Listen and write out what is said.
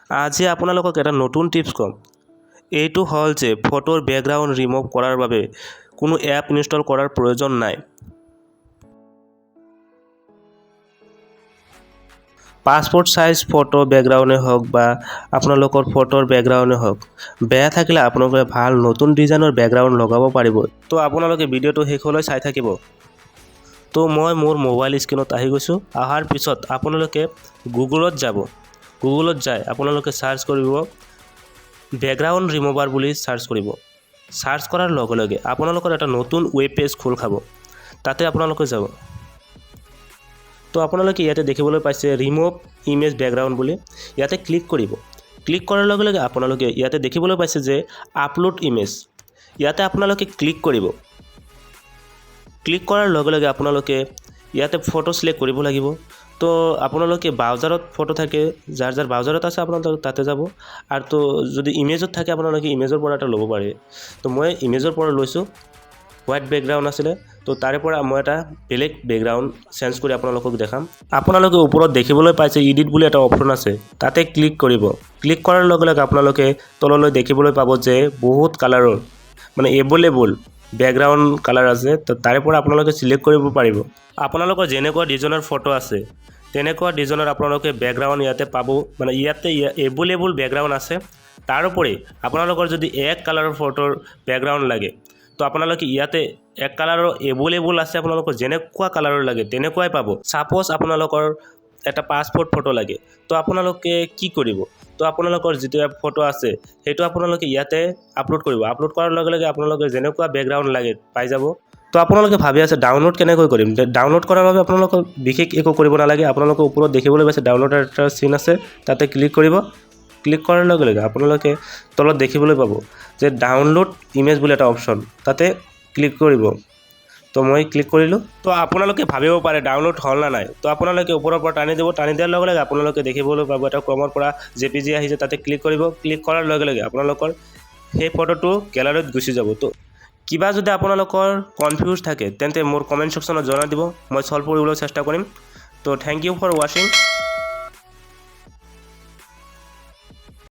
আজি আপোনালোকক এটা নতুন টিপছ ক'ম। এইটো হ'ল যে ফটোৰ বেকগ্ৰাউণ্ড ৰিমুভ কৰাৰ বাবে কোনো এপ ইনষ্টল কৰাৰ প্ৰয়োজন নাই। পাছপোৰ্ট সাইজ ফটো বেকগ্ৰাউণ্ডে হওক বা আপোনালোকৰ ফটোৰ বেকগ্ৰাউণ্ডে হওক, বেয়া থাকিলে আপোনালোকে ভাল নতুন ডিজাইনৰ বেকগ্ৰাউণ্ড লগাব পাৰিব। তো আপোনালোকে ভিডিঅ'টো শেষলৈ চাই থাকিব। তো মই মোৰ মোবাইল স্ক্ৰীনত আহি গৈছোঁ। অহাৰ পিছত আপোনালোকে গুগলত যাব। গুগলত যাই আপোনালোকে সাৰ্চ কৰিব বেকগ্ৰাউণ্ড ৰিমুভাৰ বুলি সাৰ্চ কৰিব। সাৰ্চ কৰাৰ লগে লগে আপোনালোকৰ এটা নতুন ৱেব পেজ খোল খাব। তাতে আপোনালোকে যাব। তো আপোনালোকে ইয়াতে দেখিবলৈ পাইছে ৰিমুভ ইমেজ বেকগ্ৰাউণ্ড বুলি। ইয়াতে ক্লিক কৰিব। ক্লিক কৰাৰ লগে লগে আপোনালোকে ইয়াতে দেখিবলৈ পাইছে যে আপলোড ইমেজ। ইয়াতে আপোনালোকে ক্লিক কৰিব। ক্লিক কৰাৰ লগে লগে আপোনালোকে ইয়াতে ফটো সিলেক্ট কৰিব লাগিব। তো আপোনালোকে ব্ৰাউজাৰত ফটো থাকে, যাৰ যাৰ ব্ৰাউজাৰত আছে আপোনালোকে তাতে যাব। আৰু তো যদি ইমেজত থাকে আপোনালোকে ইমেজৰ পৰা এটা ল'ব পাৰে। তো মই ইমেজৰ পৰা লৈছোঁ। হোৱাইট বেকগ্ৰাউণ্ড আছিলে, তো তাৰে পৰা মই এটা বেলেগ বেকগ্ৰাউণ্ড চেঞ্জ কৰি আপোনালোকক দেখাম। আপোনালোকে ওপৰত দেখিবলৈ পাইছে এডিট বুলি এটা অপশ্যন আছে, তাতে ক্লিক কৰিব। ক্লিক কৰাৰ লগে লগে আপোনালোকে তললৈ দেখিবলৈ পাব যে বহুত কালাৰৰ মানে এভেইলেবল বেকগ্ৰাউণ্ড কালাৰ আছে। তো তাৰে পৰা আপোনালোকে সিলেক্ট কৰিব পাৰিব। আপোনালোকৰ যেনেকুৱা ডিজাইনৰ ফটো আছে তেনেকুৱা ডিজাইনৰ আপোনালোকে বেকগ্ৰাউণ্ড ইয়াতে পাব। মানে ইয়াতে এভেইলেবল বেকগ্ৰাউণ্ড আছে। তাৰোপৰি আপোনালোকৰ যদি এক কালাৰৰ ফটোৰ বেকগ্ৰাউণ্ড লাগে, তো আপোনালোকে ইয়াতে এক কালাৰৰ এভেইলেবল আছে। আপোনালোকৰ যেনেকুৱা কালাৰৰ লাগে তেনেকুৱাই পাব। সাপোজ আপোনালোকৰ এটা পাছপোৰ্ট ফটো লাগে, তো আপোনালোকে কি কৰিব? তো আপোনালোকৰ যিটো ফটো আছে সেইটো আপোনালোকে ইয়াতে আপলোড কৰিব। আপলোড কৰাৰ লগে লগে আপোনালোকে যেনেকুৱা বেকগ্ৰাউণ্ড লাগে পাই যাব। তো আপোনালোকে ভাবি আছে ডাউনলোড কেনেকৈ কৰিম? ডাউনলোড কৰাৰ বাবে আপোনালোকক বিশেষ একো কৰিব নালাগে। আপোনালোকে ওপৰত দেখিবলৈ পাইছে ডাউনলোডৰ এটা চিন আছে, তাতে ক্লিক কৰিব। ক্লিক কৰাৰ লগে লগে আপোনালোকে তলত দেখিবলৈ পাব যে ডাউনলোড ইমেজ বুলি এটা অপশ্যন, তাতে ক্লিক কৰিব। তো মই ক্লিক কৰিলোঁ। তো আপোনালোকে ভাবিব পাৰে ডাউনলোড হ'ল না নাই। তো আপোনালোকে ওপৰৰ পৰা টানি দিব। টানি দিয়াৰ লগে লগে আপোনালোকে দেখিবলৈ পাব এটা ক্ৰমৰ পৰা জেপিজি আহিছে, তাতে ক্লিক কৰিব। ক্লিক কৰাৰ লগে লগে আপোনালোকৰ সেই ফটোটো গেলাৰীত গুচি যাব। তো কিবা যদি আপোনালোকৰ কনফিউজ থাকে তেন্তে মোৰ কমেণ্ট ছেকশ্যনত জনাই দিব, মই সলভ কৰিবলৈ চেষ্টা কৰিম। তো থেংক ইউ ফৰ ৱাচিং।